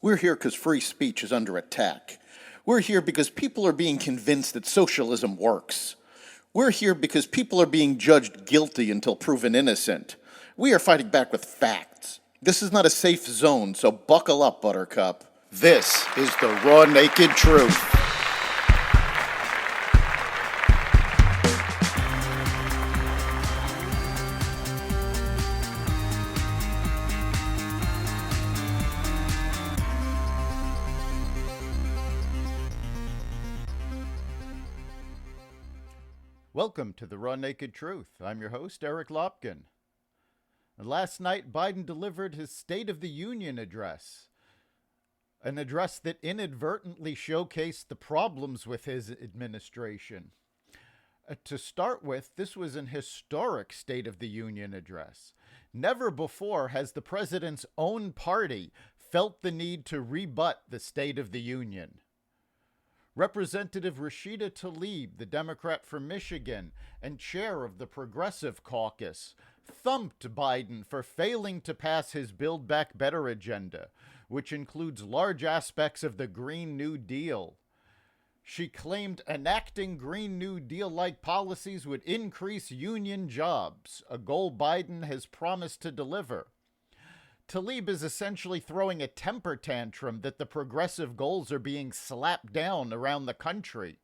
We're here because free speech is under attack. We're here because people are being convinced that socialism works. We're here because people are being judged guilty until proven innocent. We are fighting back with facts. This is not a safe zone, so buckle up, Buttercup. This is the raw, naked truth. Welcome to the Raw Naked Truth. I'm your host, Eric Lopkin. Last night, Biden delivered his State of the Union address, an address that inadvertently showcased the problems with his administration. To start with, this was an historic State of the Union address. Never before has the president's own party felt the need to rebut the State of the Union. Representative Rashida Tlaib, the Democrat from Michigan and chair of the Progressive Caucus, thumped Biden for failing to pass his Build Back Better agenda, which includes large aspects of the Green New Deal. She claimed enacting Green New Deal-like policies would increase union jobs, a goal Biden has promised to deliver. Tlaib is essentially throwing a temper tantrum that the progressive goals are being slapped down around the country.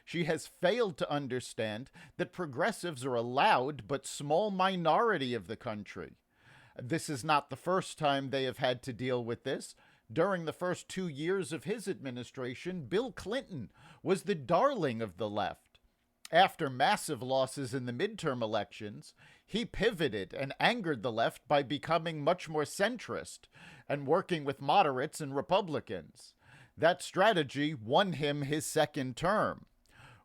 She has failed to understand that progressives are a loud but small minority of the country. This is not the first time they have had to deal with this. During the first 2 years of his administration, Bill Clinton was the darling of the left. After massive losses in the midterm elections, he pivoted and angered the left by becoming much more centrist and working with moderates and Republicans. That strategy won him his second term.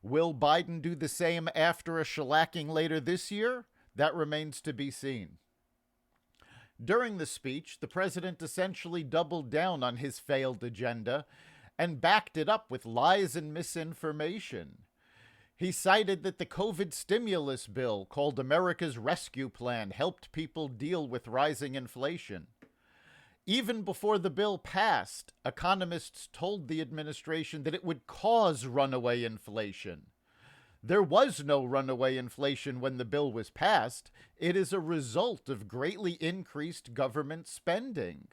Will Biden do the same after a shellacking later this year? That remains to be seen. During the speech, the president essentially doubled down on his failed agenda and backed it up with lies and misinformation. He cited that the COVID stimulus bill, called America's Rescue Plan, helped people deal with rising inflation. Even before the bill passed, economists told the administration that it would cause runaway inflation. There was no runaway inflation when the bill was passed. It is a result of greatly increased government spending.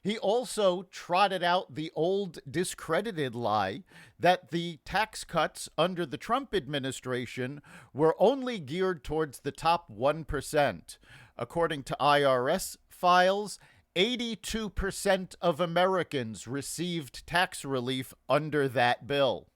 He also trotted out the old discredited lie that the tax cuts under the Trump administration were only geared towards the top 1%. According to IRS files, 82% of Americans received tax relief under that bill.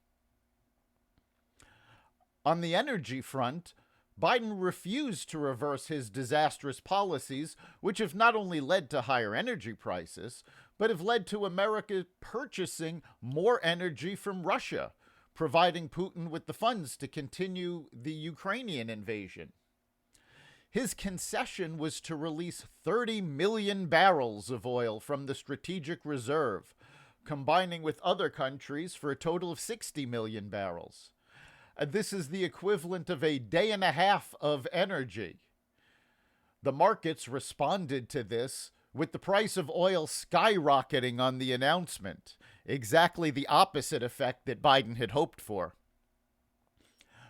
On the energy front, Biden refused to reverse his disastrous policies, which have not only led to higher energy prices, but have led to America purchasing more energy from Russia, providing Putin with the funds to continue the Ukrainian invasion. His concession was to release 30 million barrels of oil from the strategic reserve, combining with other countries for a total of 60 million barrels. This is the equivalent of a day and a half of energy. The markets responded to this with the price of oil skyrocketing on the announcement, exactly the opposite effect that Biden had hoped for.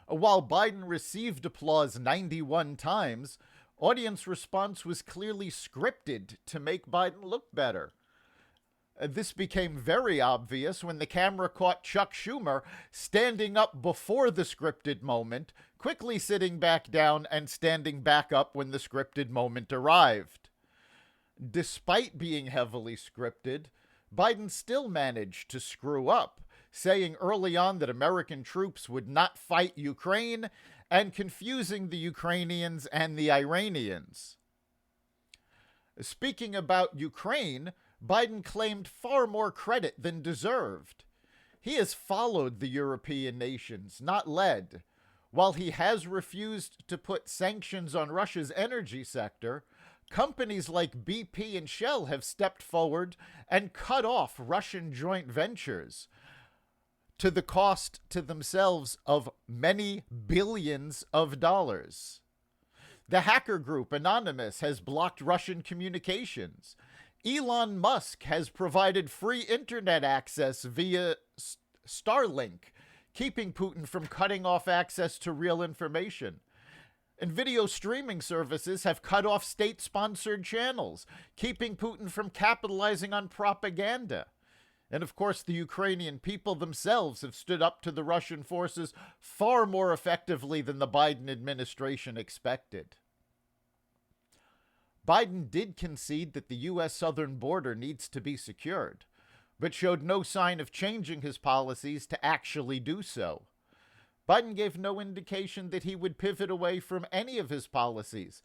While Biden received applause 91 times, audience response was clearly scripted to make Biden look better. This became very obvious when the camera caught Chuck Schumer standing up before the scripted moment, quickly sitting back down and standing back up when the scripted moment arrived. Despite being heavily scripted, Biden still managed to screw up, saying early on that American troops would not fight Ukraine and confusing the Ukrainians and the Iranians. Speaking about Ukraine, Biden claimed far more credit than deserved. He has followed the European nations, not led. While he has refused to put sanctions on Russia's energy sector, companies like BP and Shell have stepped forward and cut off Russian joint ventures to the cost to themselves of many billions of dollars. The hacker group Anonymous has blocked Russian communications. Elon Musk has provided free internet access via Starlink, keeping Putin from cutting off access to real information. And video streaming services have cut off state-sponsored channels, keeping Putin from capitalizing on propaganda. And of course, the Ukrainian people themselves have stood up to the Russian forces far more effectively than the Biden administration expected. Biden did concede that the U.S. southern border needs to be secured, but showed no sign of changing his policies to actually do so. Biden gave no indication that he would pivot away from any of his policies,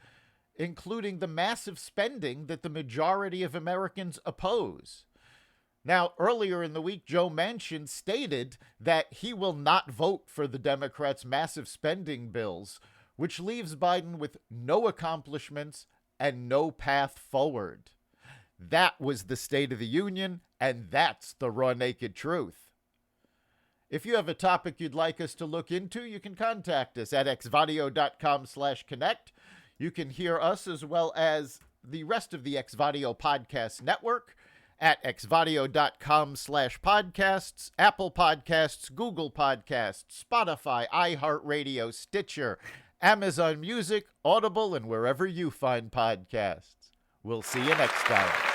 including the massive spending that the majority of Americans oppose. Now, earlier in the week, Joe Manchin stated that he will not vote for the Democrats' massive spending bills, which leaves Biden with no accomplishments and no path forward. That was the State of the Union, and that's the raw naked truth. If you have a topic you'd like us to look into, you can contact us at xvadio.com/connect. You can hear us as well as the rest of the Xvadio podcast network at xvadio.com/podcasts, Apple Podcasts, Google Podcasts, Spotify, iHeartRadio, Stitcher, Amazon Music, Audible, and wherever you find podcasts. We'll see you next time.